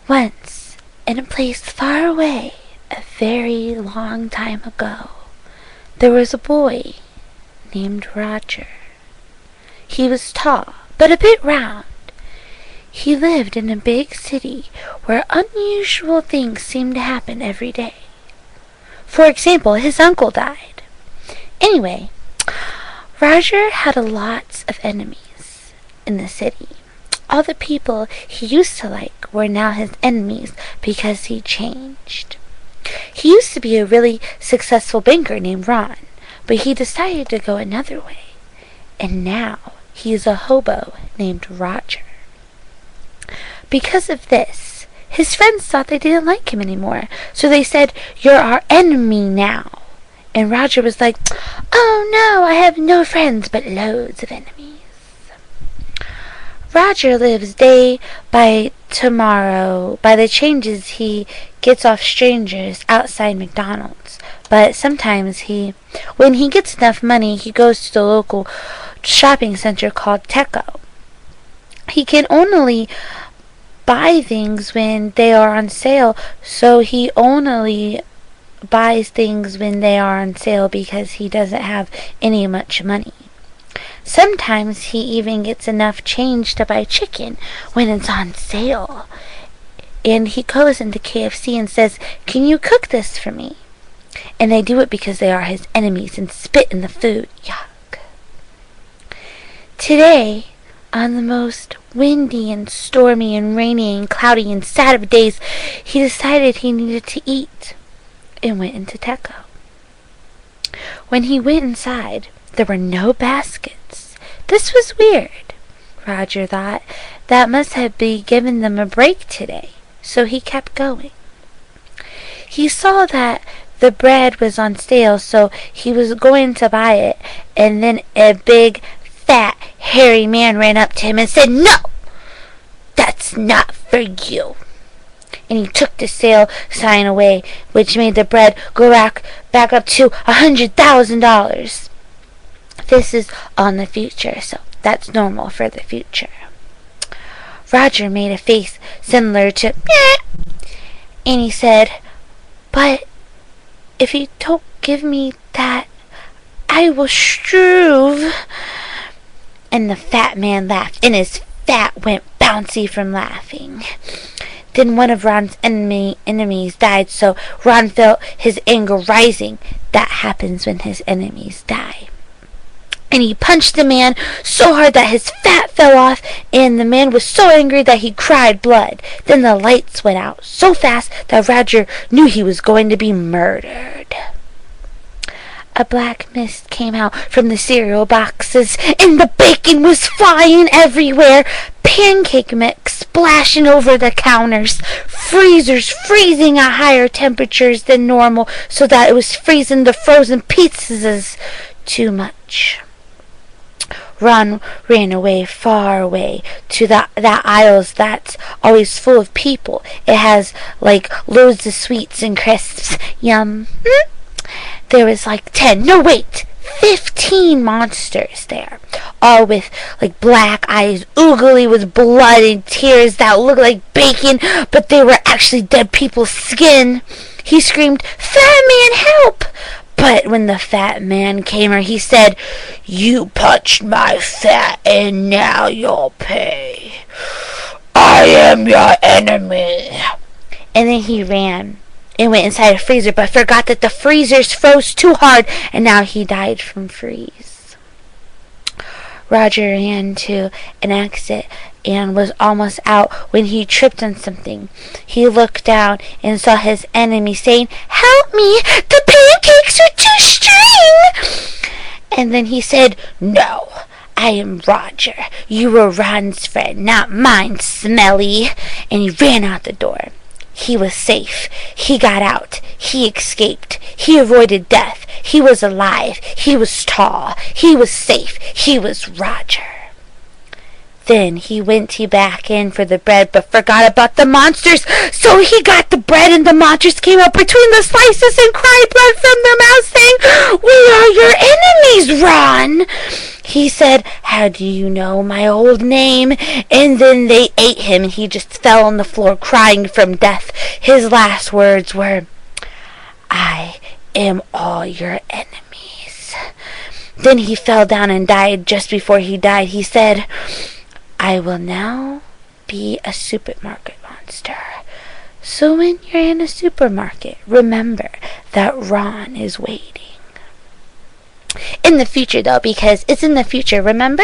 Once, in a place far away, a very long time ago, there was a boy named Roger. He was tall, but a bit round. He lived in a big city where unusual things seemed to happen every day. For example, his uncle died. Anyway, Roger had lots of enemies in the city. All the people he used to like were now his enemies because he changed. He used to be a really successful banker named Ron, but he decided to go another way. And now he's a hobo named Roger. Because of this, his friends thought they didn't like him anymore, so they said, "You're our enemy now." And Roger was like, "Oh no, I have no friends but loads of enemies." Roger lives day by tomorrow by the changes he gets off strangers outside McDonald's. But sometimes when he gets enough money, he goes to the local shopping center called Teco. He can only buy things when they are on sale, so he only buys things when they are on sale because he doesn't have any much money. Sometimes he even gets enough change to buy chicken when it's on sale. And he goes into KFC and says, "Can you cook this for me?" And they do it because they are his enemies and spit in the food. Yuck. Today, on the most windy and stormy and rainy and cloudy and sad of days, he decided he needed to eat and went into Teco. When he went inside, there were no baskets. This was weird. Roger thought that must have been giving them a break today, so he kept going. He saw that the bread was on sale, so he was going to buy it, and then a big, fat, hairy man ran up to him and said, "No! That's not for you." And he took the sale sign away, which made the bread go back up to $100,000. This is on the future, so that's normal for the future. Roger made a face similar to "Meh," and he said, "But if you don't give me that, I will struve." And the fat man laughed, and his fat went bouncy from laughing. Then one of Ron's enemies died, so Ron felt his anger rising. That happens when his enemies die. And he punched the man so hard that his fat fell off, and the man was so angry that he cried blood. Then the lights went out so fast that Roger knew he was going to be murdered. A black mist came out from the cereal boxes, and the bacon was flying everywhere. Pancake mix splashing over the counters. Freezers freezing at higher temperatures than normal, so that it was freezing the frozen pizzas too much. Ron ran away, far away, to that aisles that's always full of people. It has, like, loads of sweets and crisps. Yum. There was like 15 monsters there, all with, like, black eyes, oogly with blood and tears that looked like bacon, but they were actually dead people's skin. He screamed, "Fat man, help!" But when the fat man came, he said, "You punched my fat, and now you'll pay. I am your enemy." And then he ran and went inside a freezer, but forgot that the freezers froze too hard, and now he died from freeze. Roger ran to an exit and was almost out when he tripped on something. He looked down and saw his enemy saying, "Help me! The pancakes are too string!" And then he said, "No, I am Roger. You were Ron's friend, not mine, smelly." And he ran out the door. He was safe. He got out. He escaped. He avoided death. He was alive. He was tall. He was safe. He was Roger. Then he went back in for the bread, but forgot about the monsters. So he got the bread, and the monsters came up between the slices and cried blood from their mouths, saying, "We are your enemies, Ron." He said, "How do you know my old name?" And then they ate him, and he just fell on the floor crying from death. His last words were, "I am all your enemies." Then he fell down and died. Just before he died, he said, "I will now be a supermarket monster. So when you're in a supermarket, remember that Ron is waiting." In the future, though, because it's in the future, remember?